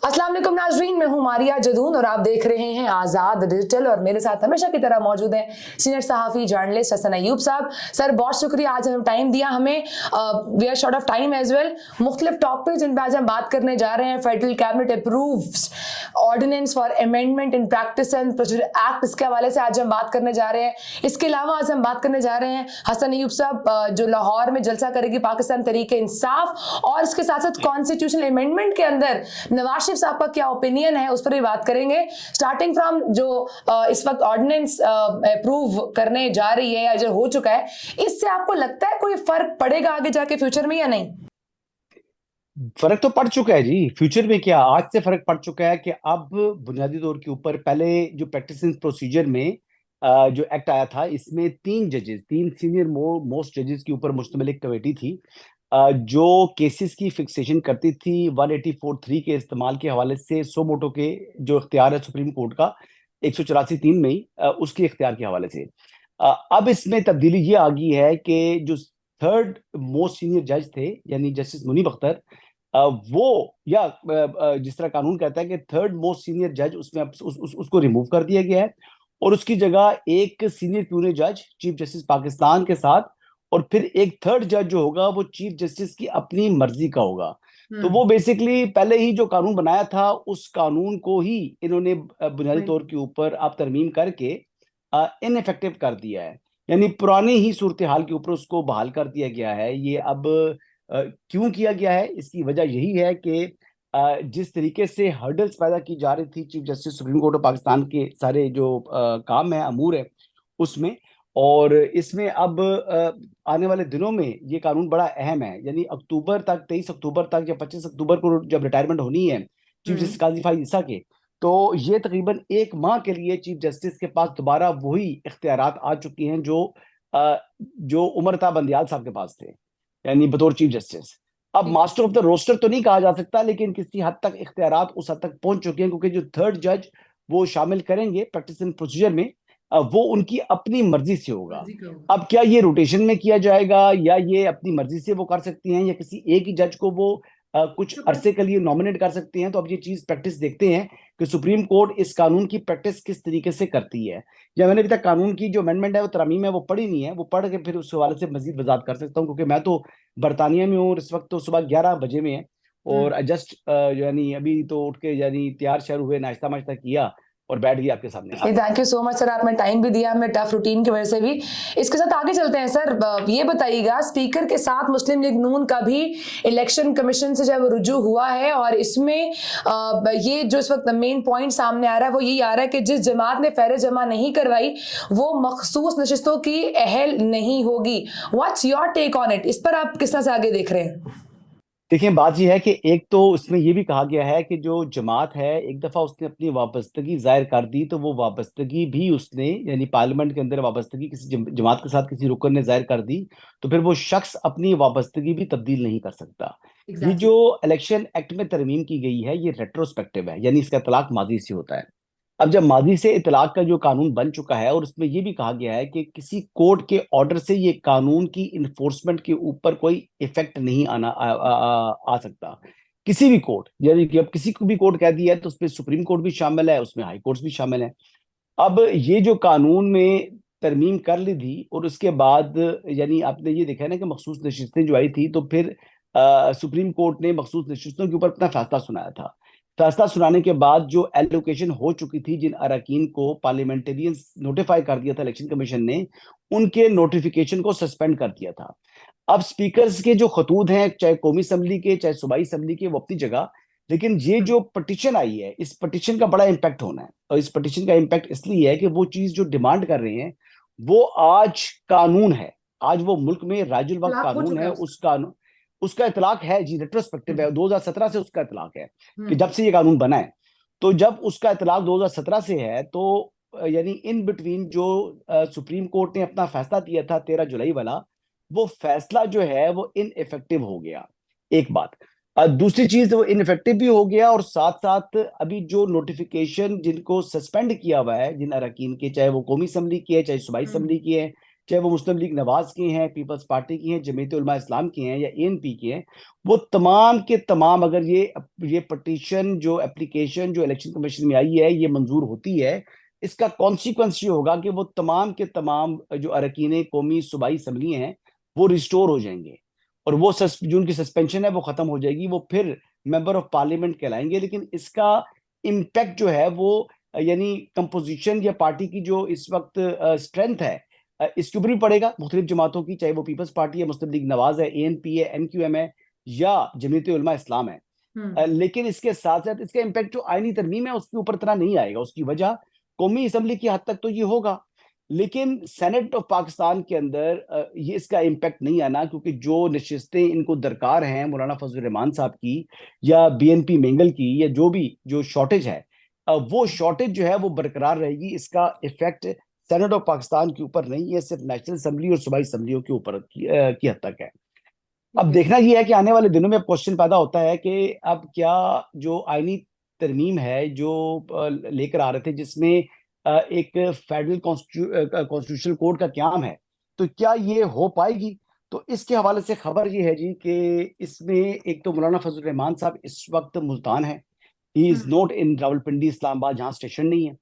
अस्सलाम वालेकुम नाजरीन, मैं हूं मारिया जदून और आप देख रहे हैं आज़ाद डिजिटल। और मेरे साथ हमेशा की तरह मौजूद हैं सीनियर सहाफ़ी जर्नलिस्ट हसन अयूब साहब। सर बहुत शुक्रिया, आज हम टाइम दिया हमें। We are short of time as well. मुख्तलिफ टॉपिक जिन पर आज हम बात करने जा रहे हैं, federal cabinet approves ordinance for amendment in practice and procedure act, इसके हवाले से आज हम बात करने जा रहे हैं। इसके अलावा आज हम बात करने जा रहे हैं हसन अयूब साहब जो लाहौर में जलसा करेगी पाकिस्तान तरीके इंसाफ, और इसके साथ साथ कॉन्स्टिट्यूशनल अमेंडमेंट के अंदर नवाज शरीफ साहब का क्या ओपिनियन है उस पर भी बात करेंगे। स्टार्टिंग फ्रॉम जो इस वक्त ऑर्डिनेंस अप्रूव करने जा रही है या जो हो चुका है, इससे आपको लगता है कोई फर्क पड़ेगा आगे जाके फ्यूचर में या नहीं? फर्क तो पड़ चुका है जी। फ्यूचर में क्या, आज से फर्क पड़ चुका है कि अब बुनियादी तौर के ऊपर पहले जो प्रैक्टिस एंड प्रोसीजर में जो एक्ट आया था, इसमें तीन सीनियर मोस्ट जजेस के ऊपर मुश्तमिल एक कमेटी थी जो केसेस की फिक्सेशन करती थी 184(3) के इस्तेमाल के हवाले से, सो मोटो के जो इख्तियार है सुप्रीम कोर्ट का 184(3) में ही उसके इख्तियार के हवाले से। अब इसमें तब्दीली ये आ गई है कि जो थर्ड मोस्ट सीनियर जज थे यानी जस्टिस मुनीब अख्तर, वो या जिस तरह कानून कहता है कि थर्ड मोस्ट सीनियर जज, उसमें उसको रिमूव कर दिया गया है और उसकी जगह एक सीनियर प्यूनल जज चीफ जस्टिस पाकिस्तान के साथ, और फिर एक थर्ड जज जो होगा वो चीफ जस्टिस की अपनी मर्जी का होगा। तो वो बेसिकली पहले ही जो कानून बनाया था उस कानून को ही इन्होंने बुनियादी तौर के ऊपर अब तरमीम करके इनइफेक्टिव कर दिया है, यानी पुरानी ही सूरत हाल के ऊपर उसको बहाल कर दिया गया है। ये अब क्यों किया गया है, इसकी वजह यही है कि जिस तरीके से हर्डल्स पैदा की जा रही थी chief justice supreme court of Pakistan के सारे जो काम है, अमूर है उसमें, और इसमें अब आने वाले दिनों में ये कानून बड़ा अहम है। यानी अक्टूबर तक, 23 अक्टूबर तक या 25 अक्टूबर को जब रिटायरमेंट होनी है चीफ जस्टिस काजी फाइज ईसा के, तो ये तकरीबन एक माह के लिए चीफ जस्टिस के पास दोबारा वही इख्तियारात आ चुकी हैं जो उमर था बंदियाल साहब के पास थे, यानी बतौर चीफ जस्टिस। अब मास्टर ऑफ द रोस्टर तो नहीं कहा जा सकता, लेकिन किसी हद तक इख्तियारात उस हद तक पहुंच चुके हैं, क्योंकि जो थर्ड जज वो शामिल करेंगे प्रैक्टिस एंड प्रोसीजर में, वो उनकी अपनी मर्जी से होगा। अब क्या ये रोटेशन में किया जाएगा या ये अपनी मर्जी से वो कर सकती हैं, या किसी एक ही जज को वो कुछ अरसे के लिए नॉमिनेट कर सकते हैं। तो अब ये चीज प्रैक्टिस देखते हैं कि सुप्रीम कोर्ट इस कानून की प्रैक्टिस किस तरीके से करती है। या मैंने अभी तक कानून की जो अमेंडमेंट है, वो तरमीम है, वो पढ़ी नहीं है, वो पढ़ के फिर उस हवाले से मजीद वजात कर सकता हूँ, क्योंकि मैं तो बरतानिया में हूँ और इस वक्त तो सुबह 11 बजे में है, और जस्ट यानी अभी तो उठ के यानी तैयार शर हुए, नाश्ता वाश्ता किया और बैठ गई आपके सामने। Thank you so much sir, आपने टाइम भी दिया हमें टफ रूटीन की वजह से भी। इसके साथ आगे चलते हैं सर। ये बताइएगा, स्पीकर के साथ मुस्लिम लीग नून का भी इलेक्शन कमीशन से जब रुजू हुआ है, और इसमें ये जो इस वक्त मेन पॉइंट सामने आ रहा है वो यही आ रहा है कि जिस जमात ने फहरिस्त जमा नहीं करवाई वो मखसूस नशिस्तों की अहल नहीं होगी। What's your take on it? इस पर आप किस तरह से आगे देख रहे हैं? देखिए, बात यह है कि एक तो उसमें यह भी कहा गया है कि जो जमात है, एक दफा उसने अपनी वाबस्तगी जाहिर कर दी तो वो वाबस्तगी भी उसने, यानी पार्लियामेंट के अंदर वाबस्तगी किसी जमात के साथ किसी रुकन ने जाहिर कर दी, तो फिर वो शख्स अपनी वाबस्तगी भी तब्दील नहीं कर सकता। ये जो इलेक्शन एक्ट में तरमीम की गई है ये रेट्रोस्पेक्टिव है, यानी इसका इतलाक माजी से होता है। अब जब माजी से इतलाक का जो कानून बन चुका है, और उसमें यह भी कहा गया है कि किसी कोर्ट के ऑर्डर से ये कानून की इन्फोर्समेंट के ऊपर कोई इफेक्ट नहीं आ सकता। किसी भी कोर्ट, यानी कि अब किसी को भी कोर्ट कह दिया है तो उसमें सुप्रीम कोर्ट भी शामिल है, उसमें हाई कोर्ट भी शामिल है। अब ये जो कानून में तरमीम कर ली थी और उसके बाद, यानी आपने ये देखा है ना कि मखसूस नशिस्तें जो आई थी, तो फिर सुप्रीम कोर्ट ने मखसूस नशिस्तों के ऊपर अपना फैसला सुनाया था। फैसला सुनाने के बाद जो एलोकेशन हो चुकी थी, जिन अरकान को पार्लियामेंटेरियंस नोटिफाई कर दिया था इलेक्शन कमीशन ने, उनके नोटिफिकेशन को सस्पेंड कर दिया था। अब स्पीकर्स के जो खतूत हैं, चाहे कौमी असम्बली के चाहे सूबाई असम्बली के, वो अपनी जगह, लेकिन ये जो पटिशन आई है, इस पटिशन का बड़ा इम्पैक्ट होना है। और इस पटिशन का इम्पैक्ट इसलिए है कि वो चीज जो डिमांड कर रहे हैं वो आज कानून है, आज वो मुल्क में राजुल वक्त कानून है, उस कानून उसका इतलाक है जी, रेट्रोस्पेक्टिव है, 2017 से उसका इतलाक है कि जब से ये कानून बना है। तो जब उसका इतलाक 2017 से है, तो यानी इन बिटवीन जो सुप्रीम कोर्ट ने अपना फैसला दिया था 13 जुलाई वाला, वो फैसला जो है वो इनइफेक्टिव हो गया। एक बात। दूसरी चीज, वो इनइफेक्टिव भी हो गया, और साथ साथ अभी जो नोटिफिकेशन जिनको सस्पेंड किया हुआ है, जिन अरकान के, चाहे वो कौमी असम्बली की है चाहे सूबाई असम्बली की है, चाहे वो मुस्लिम लीग नवाज के हैं, पीपल्स पार्टी की हैं, जमीयत उलमा इस्लाम की हैं या एएनपी की हैं, वो तमाम के तमाम अगर ये पटिशन जो एप्लीकेशन जो इलेक्शन कमीशन में आई है ये मंजूर होती है, इसका कॉन्सिक्वेंस ये होगा कि वो तमाम के तमाम जो अरकान कौमी सूबाई असम्बली हैं वो रिस्टोर हो जाएंगे, और वो जो उनकी सस्पेंशन है वो खत्म हो जाएगी, वो फिर मेंबर ऑफ पार्लियामेंट कहलाएंगे। लेकिन इसका इम्पैक्ट जो है वो यानी कंपोजिशन या पार्टी की जो इस वक्त स्ट्रेंथ है इसके ऊपर भी पड़ेगा, मुख्तलिफ जमातों की, चाहे वो पीपल्स पार्टी है, मुस्लिम लीग नवाज है, एएनपी है, एमक्यूएम है या जमीयत उलमा इस्लाम है। लेकिन इसके साथ साथ इसका इम्पैक्ट जो आईनी तरमीम है उसके ऊपर इतना नहीं आएगा। उसकी वजह कौमी असम्बली की हद तक तो ये होगा, लेकिन सेनेट ऑफ पाकिस्तान के अंदर ये इसका इम्पैक्ट नहीं आना, क्योंकि जो नशिस्तें इनको दरकार हैं मौलाना फजल रहमान साहब की या बीएनपी मेंगल की या जो भी जो शॉर्टेज है वो शॉर्टेज जो है वो बरकरार रहेगी। इसका इफेक्ट सेनेट ऑफ पाकिस्तान के ऊपर नहीं है, सिर्फ नेशनल असम्बली और सूबाई असम्बलियों के ऊपर की हद तक है। अब देखना यह है कि आने वाले दिनों में अब क्वेश्चन पैदा होता है कि अब क्या जो आईनी तरमीम है जो लेकर आ रहे थे जिसमें एक फेडरल कॉन्स्टिट्यूशनल कोड का क्याम है, तो क्या ये हो पाएगी? तो इसके हवाले से खबर ये है जी कि इसमें एक तो मौलाना फजल रहमान साहब इस वक्त मुल्तान है, he is not in Rawalpindi Islamabad जहाँ स्टेशन नहीं है।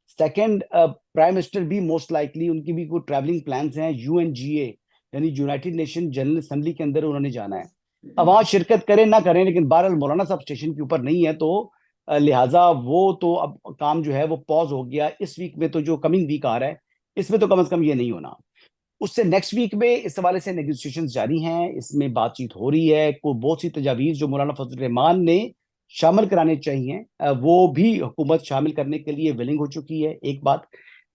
सेकंड, प्राइम मिनिस्टर भी मोस्ट लाइकली उनकी भी कोई ट्रैवलिंग प्लान्स हैं, यूएनजीए यानी यूनाइटेड नेशन जनरल असेंबली के अंदर उन्होंने जाना है। अब वहां शिरकत करें ना करें, लेकिन बहरहाल मौलाना साहब स्टेशन के ऊपर नहीं है, तो लिहाजा वो तो अब काम जो है वो पॉज हो गया। इस वीक में तो जो कमिंग वीक आ रहा है इसमें तो कम से कम ये नहीं होना। उससे नेक्स्ट वीक में इस हवाले से नेगोशिएशन जारी हैं, इसमें बातचीत हो रही है, को बहुत सी तजावीज जो मौलाना फजल रहमान ने शामिल कराने चाहिए वो भी हुकूमत शामिल करने के लिए विलिंग हो चुकी है, एक बात।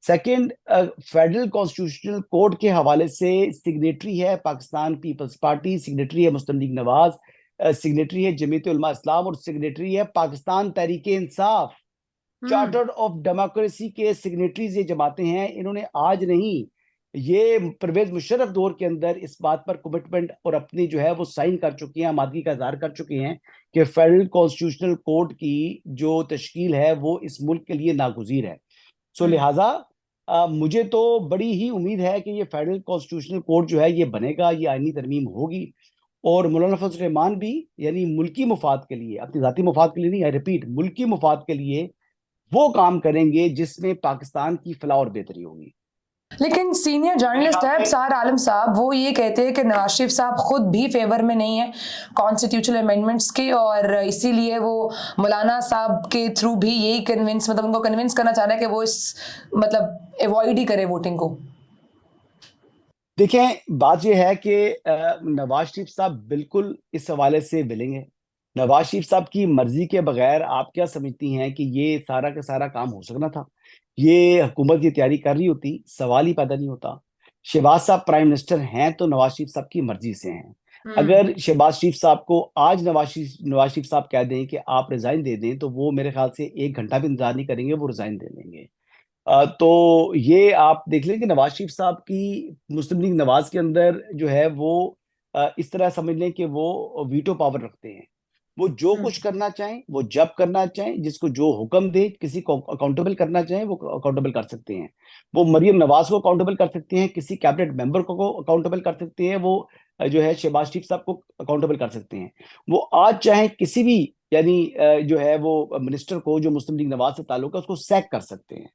सेकंड, फेडरल कॉन्स्टिट्यूशनल कोड के हवाले से सिग्नेटरी है पाकिस्तान पीपल्स पार्टी, सिग्नेटरी है मुस्लिम लीग नवाज, सिग्नेटरी है जमीयत उलमा इस्लाम और सिग्नेटरी है Pakistan Tehreek Insaf. Charter of democracy के सिग्नेटरीज ये जमाते हैं। इन्होंने आज नहीं, ये परवेज मुशर्रफ दौर के अंदर इस बात पर कमिटमेंट और अपनी जो है वो साइन कर चुकी हैं, आमादगी का इजहार कर चुके हैं कि फेडरल कॉन्स्टिट्यूशनल कोड की जो तश्कील है वो इस मुल्क के लिए नागुज़ीर है। सो लिहाजा मुझे तो बड़ी ही उम्मीद है कि ये फेडरल कॉन्स्टिट्यूशनल कोड जो है ये बनेगा, ये आईनी तरमीम होगी, और मौलाना फजल रहमान भी यानी मुल्की मुफाद के लिए, अपनी जाती मुफाद के लिए नहीं, आई रिपीट, मुल्की मुफाद के लिए वो काम करेंगे जिसमें पाकिस्तान की फलाह और बेहतरी होगी। लेकिन सीनियर जर्नलिस्ट है सार आलम साहब, वो ये कहते हैं कि नवाज शरीफ साहब खुद भी फेवर में नहीं है कॉन्स्टिट्यूशनल अमेंडमेंट्स के, और इसीलिए वो मौलाना साहब के थ्रू भी यही कन्विंस, मतलब उनको कन्विंस करना चाह रहा है कि वो इस मतलब अवॉइड ही करे वोटिंग को। देखें, बात यह है कि नवाज शरीफ साहब बिल्कुल इस हवाले से विलिंग है। नवाज शरीफ साहब की मर्जी के बगैर आप क्या समझती हैं कि ये सारा का सारा काम हो सकना था? ये हुकूमत की तैयारी कर रही होती, सवाल ही पैदा नहीं होता। शहबाज साहब प्राइम मिनिस्टर हैं तो नवाज शरीफ साहब की मर्जी से हैं। अगर शहबाज शरीफ साहब को आज नवाज शरीफ साहब कह दें कि आप रिजाइन दे दें, तो वो मेरे ख्याल से एक घंटा भी इंतजार नहीं करेंगे, वो रिजाइन दे देंगे। तो ये आप देख लें कि नवाज शरीफ साहब की मुस्लिम लीग नवाज के अंदर जो है वो इस तरह समझ लें कि वो वीटो पावर रखते हैं। वो जो कुछ करना चाहें, वो जब करना चाहें, जिसको जो हुक्म दे, किसी को अकाउंटेबल करना चाहें वो अकाउंटेबल कर सकते हैं। वो मरियम नवाज को अकाउंटेबल कर सकते हैं, किसी कैबिनेट मेंबर को अकाउंटेबल कर सकते हैं, वो जो है शहबाज शरीफ साहब को अकाउंटेबल कर सकते हैं। वो आज चाहे किसी भी यानी जो है वो मिनिस्टर को जो मुस्लिम लीग नवाज से ताल्लुक है उसको सैक कर सकते हैं,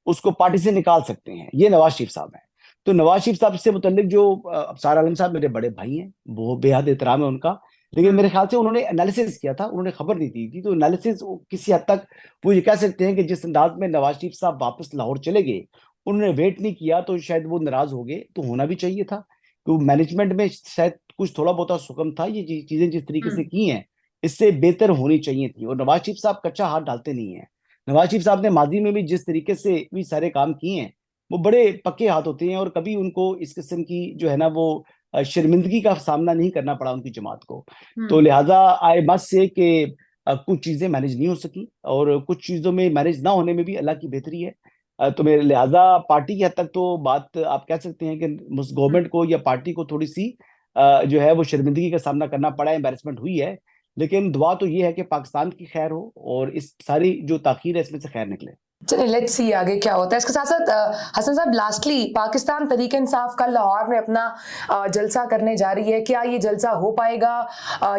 उसको पार्टी से निकाल सकते हैं। ये नवाज शरीफ साहब हैं। तो नवाज शरीफ साहब से मुतल्लिक जो अफसार आलम साहब मेरे बड़े भाई हैं, वो बेहद एहतराम है उनका, लेकिन मेरे ख्याल से उन्होंने एनालिसिस किया था, उन्होंने खबर नहीं दी थी, तो एनालिसिस किसी हद तक वो ये कह सकते हैं कि जिस अंदाज में नवाज शरीफ साहब वापस लाहौर चले गए, उन्होंने वेट नहीं किया, तो शायद वो नाराज हो गए। तो होना भी चाहिए था, तो मैनेजमेंट में शायद कुछ थोड़ा बहुत सुकम था। ये चीजें जिस तरीके से की हैं इससे बेहतर होनी चाहिए थी, और नवाज शरीफ साहब कच्चा हाथ डालते नहीं है। नवाज शरीफ साहब ने माजी में भी जिस तरीके से भी सारे काम किए हैं वो बड़े पक्के हाथ होते हैं, और कभी उनको इस किस्म की जो है ना वो शर्मिंदगी का सामना नहीं करना पड़ा उनकी जमात को। तो लिहाजा आई मस्ट से कि कुछ चीजें मैनेज नहीं हो सकी, और कुछ चीजों में मैनेज ना होने में भी अल्लाह की बेहतरी है। तो मेरे लिहाजा पार्टी की हद तक तो बात आप कह सकते हैं कि गवर्नमेंट को या पार्टी को थोड़ी सी जो है वो शर्मिंदगी का सामना करना पड़ा है, एम्बेरसमेंट हुई है। लेकिन दुआ तो ये है कि पाकिस्तान की खैर हो और इस सारी जो ताखीर है इसमें से खैर निकले। चलिए लेट्स सी आगे क्या होता है। इसके साथ साथ हसन साहब, लास्टली पाकिस्तान तहरीक इंसाफ कल लाहौर में अपना जलसा करने जा रही है। क्या ये जलसा हो पाएगा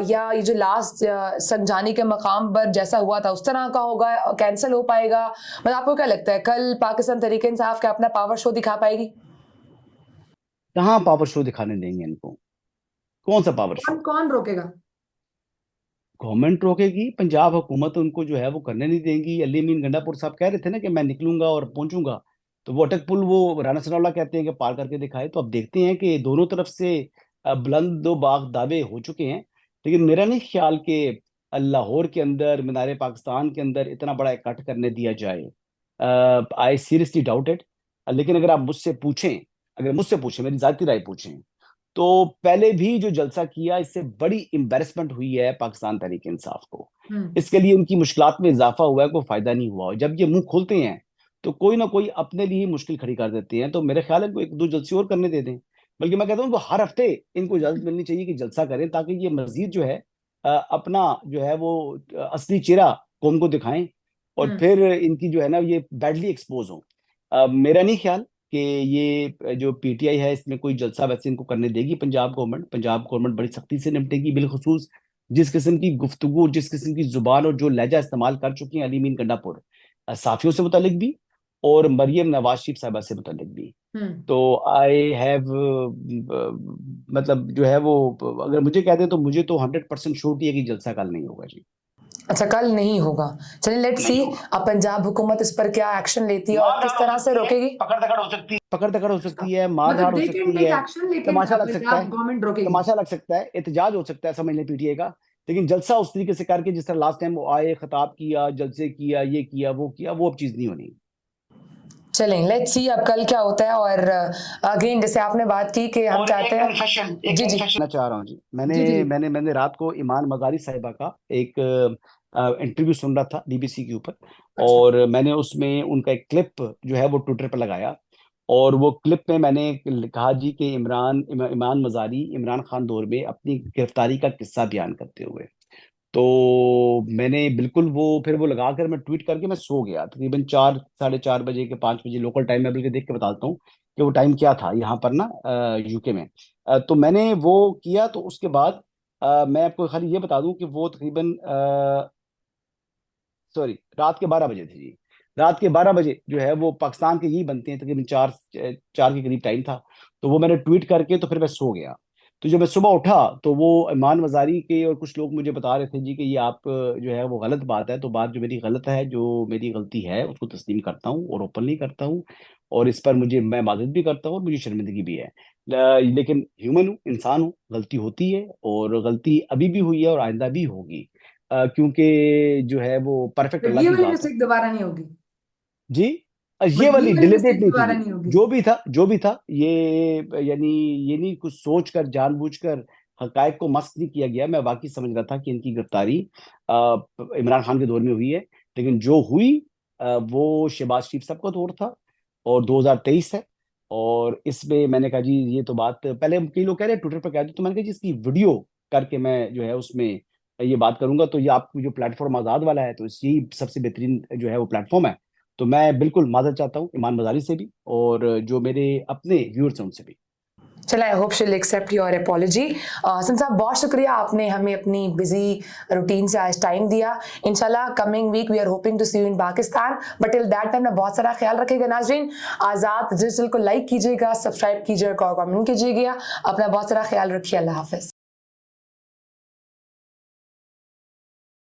या ये जो लास्ट संजानी के मकाम पर जैसा हुआ था उस तरह का होगा, कैंसिल हो पाएगा? मतलब आपको क्या लगता है कल पाकिस्तान तहरीक इंसाफ क्या अपना पावर शो दिखा पाएगी? कहाँ पावर शो दिखाने देंगे इनको? कौन सा पावर कौन शो? कौन रोकेगा? गवर्नमेंट रोकेगी, पंजाब हुकूमत उनको जो है वो करने नहीं देंगी। अली अमीन गंडापुर साहब कह रहे थे ना कि मैं निकलूंगा और पहुंचूंगा, तो वो अटक पुल वो राना सनाउल्लाह कहते हैं कि पार करके दिखाए। तो अब देखते हैं कि दोनों तरफ से बुलंद दो बाग दावे हो चुके हैं, लेकिन मेरा नहीं ख्याल कि लाहौर के अंदर, मीनार पाकिस्तान के अंदर इतना बड़ा इकट्ठ करने दिया जाए। I seriously doubt it. लेकिन अगर आप मुझसे पूछें, अगर मुझसे पूछें, मेरी जाती राय पूछें, तो पहले भी जो जलसा किया इससे बड़ी एम्बेरसमेंट हुई है पाकिस्तान तहरीक इंसाफ को। इसके लिए उनकी मुश्किलात में इजाफा हुआ है, कोई फायदा नहीं हुआ। और जब ये मुंह खोलते हैं तो कोई ना कोई अपने लिए ही मुश्किल खड़ी कर देते हैं। तो मेरे ख्याल है इनको एक दो जलसे और करने दे दें। बल्कि मैं कहता हूँ वो हर हफ्ते इनको इजाजत मिलनी चाहिए कि जलसा करें, ताकि ये मजीद जो है अपना जो है वो असली चेहरा कौम को दिखाएं, और फिर इनकी जो है ना ये बैडली एक्सपोज हो। मेरा नहीं ख्याल कि ये जो पीटीआई है इसमें कोई जलसा वैसे इनको करने देगी। पंजाब गवर्नमेंट बड़ी सख्ती से निपटेगी, बिलखुसूस जिस किस्म की गुफ्तगू, जिस किस्म की जुबान और जो लहजा इस्तेमाल कर चुकी हैं अली मीन गंडापुर, साफियों से मुतालिक भी और मरियम नवाज शरीफ साहबा से मुतालिक भी। तो आई हैव मतलब जो है वो, अगर मुझे कह दें तो मुझे तो 100% श्योरिटी है कि जलसा कल नहीं होगा जी। अच्छा, कल नहीं होगा। चलिए लेट्स सी नहीं होगा। अब पंजाब हुकूमत इस पर क्या एक्शन लेती है और किस तरह से रोकेगी। पकड़ दकड़ हो सकती है, पकड़ दकड़ हो सकती है, मार मतलब धाड़ हो दे कैन सकती टेक है, एक्शन, लेकिन तमाशा लग सकता पंजाब है, गवर्नमेंट रोकेगी। तमाशा लग सकता है, एहतजाज हो सकता है, समझ लें पीटीए का। लेकिन जलसा उस तरीके से करके जिस तरह लास्ट टाइम वो आए, खिताब किया, जलसे किया, ये किया, वो अब चीज नहीं होनी। चलें लेट्स सी अब कल क्या होता है। और अगेन जैसे आपने बात की कि हम और चाहते हैं। एक जी जी confession मैं चाह रहा हूँ जी। जी जी मैंने रात को ईमान मजारी साहिबा का एक इंटरव्यू सुन रहा था बीबीसी के ऊपर, अच्छा और मैंने उसमें उनका एक क्लिप जो है वो ट्विटर पर लगाया। और वो क्लिप में मैंने कहा जी कि ईमान मजारी इमरान खान दौर में अपनी गिरफ्तारी का किस्सा बयान करते हुए, तो मैंने बिल्कुल वो फिर वो लगाकर मैं ट्वीट करके मैं सो गया तकरीबन 4, 4:30 बजे के 5 बजे लोकल टाइम में, बल्कि देख के बताता हूँ कि वो टाइम क्या था यहाँ पर ना यूके में। तो मैंने वो किया, तो उसके बाद मैं आपको खाली ये बता दूं कि वो तकरीबन सॉरी रात के 12 बजे थे जी। रात के 12 बजे जो है वो पाकिस्तान के यही बनते हैं, तकरीबन 4 के करीब टाइम था। तो वो मैंने ट्वीट करके तो फिर मैं सो गया। तो जब मैं सुबह उठा तो वो ईमान वजारी के और कुछ लोग मुझे बता रहे थे जी कि ये आप जो है वो गलत बात है। तो बात जो मेरी गलत है, जो मेरी गलती है उसको तस्लीम करता हूँ और ओपनली करता हूँ, और इस पर मैं माजरत भी करता हूँ और मुझे शर्मिंदगी भी है। लेकिन ह्यूमन हूँ, इंसान हूँ, गलती होती है, और गलती अभी भी हुई है और आइंदा भी होगी। क्योंकि जो है वो परफेक्ट बट अल्लाह ये की वाली जात है मिस्टेक दोबारा नहीं होगी। जी। ये बट ये वाली वाली डिलीटेड मिस्टेक नहीं थी दोबारा जी। नहीं होगी। जो भी था यानी ये नहीं कुछ सोच कर जानबूझकर हकायक को मस्क नहीं किया गया। मैं वाकई समझ रहा था कि इनकी गिरफ्तारी इमरान खान के दौर में हुई है, लेकिन जो हुई वो शहबाज शरीफ साहब का दौर था और 2023 है। और इसमें मैंने कहा जी ये तो बात पहले कई लोग कह रहे हैं ट्विटर पर कह दो, तो मैंने कहा जी इसकी वीडियो करके मैं जो है उसमें ये बात करूंगा। तो ये आपको जो प्लेटफॉर्म आज़ाद वाला है, तो यही सबसे बेहतरीन जो है वो प्लेटफॉर्म है। तो मैं बिल्कुल माजरत चाहता हूँ ईमान मजारी से भी, और जो मेरे अपने व्यूअर्स हैं उनसे भी। चला, आई होप शील एक्सेप्ट योर अपॉलॉजी। हसन साहब बहुत शुक्रिया, आपने हमें अपनी बिजी रूटीन से आज टाइम दिया। इंशाल्लाह coming week we are hoping to see you in Pakistan, but till that time बहुत सारा ख्याल रखिएगा। नाजरीन, आज़ाद डिजिटल को लाइक कीजिएगा, सब्सक्राइब कीजिएगा और कमेंट कीजिएगा। अपना बहुत सारा ख्याल रखिए। अल्लाह हाफिज।